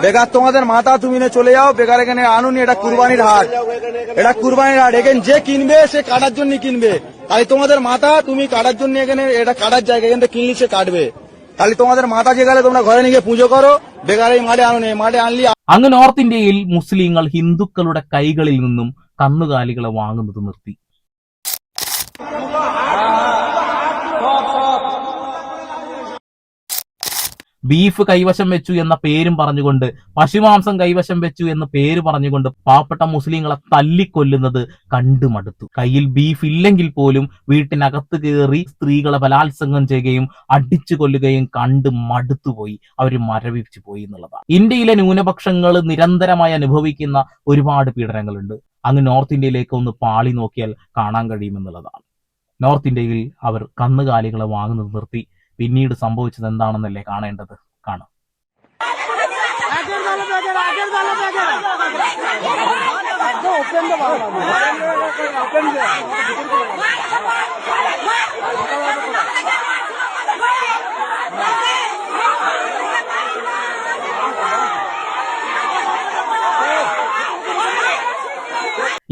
বেকার তোমাদের মাথা তুমি নিয়ে চলে যাও, বেকার এখানে আনুনি। এটা কুরবানির হাট, এটা কুরবানির হাট। এখানে যে কিনবে সে কাটার জন্য কিনবে। তাই তোমাদের মাথা তুমি কাটার জন্য, এখানে এটা কাটার জায়গা, এখান থেকে কিনলি সে কাটবে। তাহলে তোমাদের মাথা যেখানে তোমরা ঘরে নিয়ে পুজো করো, বেকার এই മാടെ ആണുനെ മാടെ ആണലി. അങ്ങ് നോർത്ത് ഇന്ത്യയിൽ മുസ്ലിങ്ങൾ ഹിന്ദുക്കളുടെ കൈകളിൽ നിന്നും കന്നുകാലികളെ വാങ്ങുന്നത് നിർത്തി. ബീഫ് കൈവശം വെച്ചു എന്ന പേരും പറഞ്ഞുകൊണ്ട്, പശുമാംസം കൈവശം വെച്ചു എന്ന പേര് പറഞ്ഞുകൊണ്ട് പാവപ്പെട്ട മുസ്ലിങ്ങളെ തല്ലിക്കൊല്ലുന്നത് കണ്ടു മടുത്തു. കയ്യിൽ ബീഫ് ഇല്ലെങ്കിൽ പോലും വീട്ടിനകത്ത് കയറി സ്ത്രീകളെ ബലാത്സംഗം ചെയ്യുകയും അടിച്ചു കൊല്ലുകയും കണ്ട് മടുത്തുപോയി. അവർ മരവിച്ചു പോയി എന്നുള്ളതാണ്. ഇന്ത്യയിലെ ന്യൂനപക്ഷങ്ങൾ നിരന്തരമായി അനുഭവിക്കുന്ന ഒരുപാട് പീഡനങ്ങളുണ്ട്. അങ്ങ് നോർത്ത് ഇന്ത്യയിലേക്ക് ഒന്ന് പാളി നോക്കിയാൽ കാണാൻ കഴിയുമെന്നുള്ളതാണ്. നോർത്ത് ഇന്ത്യയിൽ അവർ കന്നുകാലികളെ വാങ്ങുന്നത് നിർത്തി. പിന്നീട് സംഭവിച്ചത് എന്താണെന്നല്ലേ കാണേണ്ടത്. കാണാം.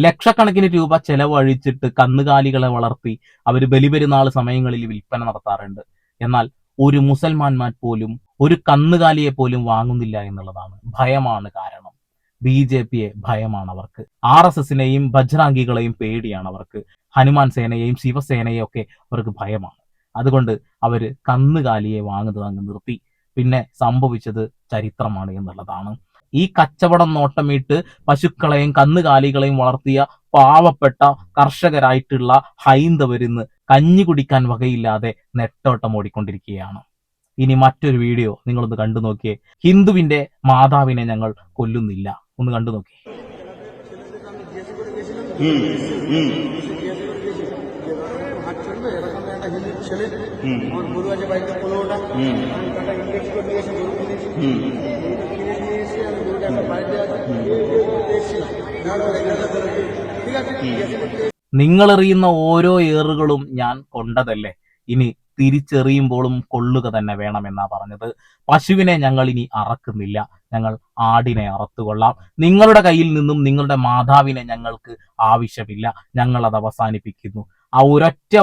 ലക്ഷക്കണക്കിന് രൂപ ചെലവഴിച്ചിട്ട് കന്നുകാലികളെ വളർത്തി അവർ ബലിപെരുന്നാൾ സമയങ്ങളിൽ വിൽപ്പന നടത്താറുണ്ട്. എന്നാൽ ഒരു മുസൽമാന്മാർ പോലും ഒരു കന്നുകാലിയെ പോലും വാങ്ങുന്നില്ല എന്നുള്ളതാണ്. ഭയമാണ് കാരണം. BJPയെ ഭയമാണ് അവർക്ക്. RSSനെയും ബജ്റാംഗികളെയും പേടിയാണ് അവർക്ക്. ഹനുമാൻ സേനയെയും ശിവസേനയെയും ഒക്കെ അവർക്ക് ഭയമാണ്. അതുകൊണ്ട് അവര് കന്നുകാലിയെ വാങ്ങുന്നത് അങ്ങ് നിർത്തി. പിന്നെ സംഭവിച്ചത് ചരിത്രമാണ് എന്നുള്ളതാണ്. ഈ കച്ചവടം നോട്ടമിട്ട് പശുക്കളെയും കന്നുകാലികളെയും വളർത്തിയ പാവപ്പെട്ട കർഷകരായിട്ടുള്ള ഹൈന്ദവരിന്ന് കഞ്ഞി കുടിക്കാൻ വകയില്ലാതെ നെട്ടോട്ടം ഓടിക്കൊണ്ടിരിക്കുകയാണ്. ഇനി മറ്റൊരു വീഡിയോ നിങ്ങളൊന്ന് കണ്ടു നോക്കിയേ. ഹിന്ദുവിന്റെ മാതാവിനെ ഞങ്ങൾ കൊല്ലുന്നില്ല. ഒന്ന് കണ്ടു നോക്കിയേ. നിങ്ങളെറിയുന്ന ഓരോ ഏറുകളും ഞാൻ കൊണ്ടതല്ലേ, ഇനി തിരിച്ചെറിയുമ്പോഴും കൊള്ളുക തന്നെ വേണമെന്നാ പറഞ്ഞത്. പശുവിനെ ഞങ്ങൾ ഇനി അറക്കുന്നില്ല, ഞങ്ങൾ ആടിനെ അറത്തുകൊള്ളാം. നിങ്ങളുടെ കയ്യിൽ നിന്നും നിങ്ങളുടെ മാതാവിനെ ഞങ്ങൾക്ക് ആവശ്യമില്ല, ഞങ്ങൾ അത് അവസാനിപ്പിക്കുന്നു. ആ ഒരൊറ്റ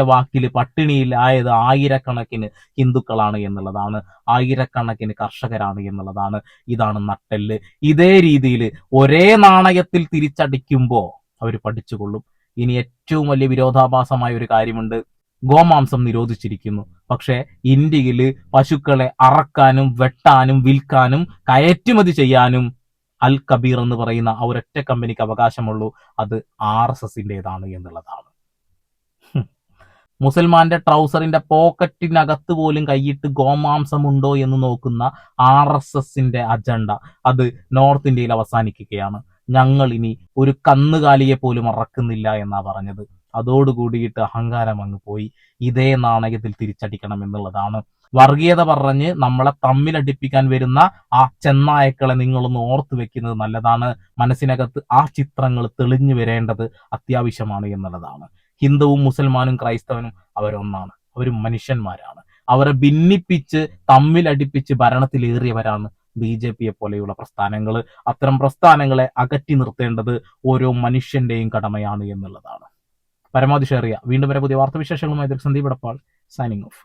വാക്കില് പട്ടിണിയിലായത് ആയിരക്കണക്കിന് ഹിന്ദുക്കളാണ് എന്നുള്ളതാണ്. ആയിരക്കണക്കിന് കർഷകരാണ് എന്നുള്ളതാണ്. ഇതാണ് നട്ടെല്ല്. ഇതേ രീതിയിൽ ഒരേ നാണയത്തിൽ തിരിച്ചടിക്കുമ്പോ അവർ പഠിച്ചുകൊള്ളും. ഇനി ഏറ്റവും വലിയ വിരോധാഭാസമായ ഒരു കാര്യമുണ്ട്. ഗോമാംസം നിരോധിച്ചിരിക്കുന്നു. പക്ഷെ ഇന്ത്യയിൽ പശുക്കളെ അറക്കാനും വെട്ടാനും വിൽക്കാനും കയറ്റുമതി ചെയ്യാനും അൽ കബീർ എന്ന് പറയുന്ന ആ ഒരൊറ്റ കമ്പനിക്ക് അവകാശമുള്ളൂ. അത് RSSന്റേതാണ് എന്നുള്ളതാണ്. മുസൽമാന്റെ ട്രൗസറിന്റെ പോക്കറ്റിനകത്ത് പോലും കൈയിട്ട് ഗോമാംസമുണ്ടോ എന്ന് നോക്കുന്ന RSSന്റെ അജണ്ട അത് നോർത്ത് ഇന്ത്യയിൽ അവസാനിക്കുകയാണ്. ഞങ്ങൾ ഇനി ഒരു കന്നുകാലിയെ പോലും അറക്കുന്നില്ല എന്നാ പറഞ്ഞത്. അതോടുകൂടിയിട്ട് അഹങ്കാരം അങ്ങ് പോയി. ഇതേ നാണയത്തിൽ തിരിച്ചടിക്കണം എന്നുള്ളതാണ്. വർഗീയത പറഞ്ഞ് നമ്മളെ തമ്മിലടിപ്പിക്കാൻ വരുന്ന ആ ചെന്നായക്കളെ നിങ്ങളൊന്ന് ഓർത്തു വെക്കുന്നത് നല്ലതാണ്. മനസ്സിനകത്ത് ആ ചിത്രങ്ങൾ തെളിഞ്ഞു വരേണ്ടത് അത്യാവശ്യമാണ് എന്നുള്ളതാണ്. ഹിന്ദുവും മുസൽമാനും ക്രൈസ്തവനും അവരൊന്നാണ്. അവർ മനുഷ്യന്മാരാണ്. അവരെ ഭിന്നിപ്പിച്ച് തമ്മിലടിപ്പിച്ച് ഭരണത്തിലേറിയവരാണ് BJPയെ പോലെയുള്ള പ്രസ്ഥാനങ്ങൾ. അത്തരം പ്രസ്ഥാനങ്ങളെ അകറ്റി നിർത്തേണ്ടത് ഓരോ മനുഷ്യന്റെയും കടമയാണ് എന്നുള്ളതാണ്. പരമാവധി ഷെയർ ചെയ്യുക. വീണ്ടും വരെ പുതിയ വാർത്താവിശേഷങ്ങളുമായി സന്ദീപ് എടപ്പാൾ സൈനിങ് ഓഫ്.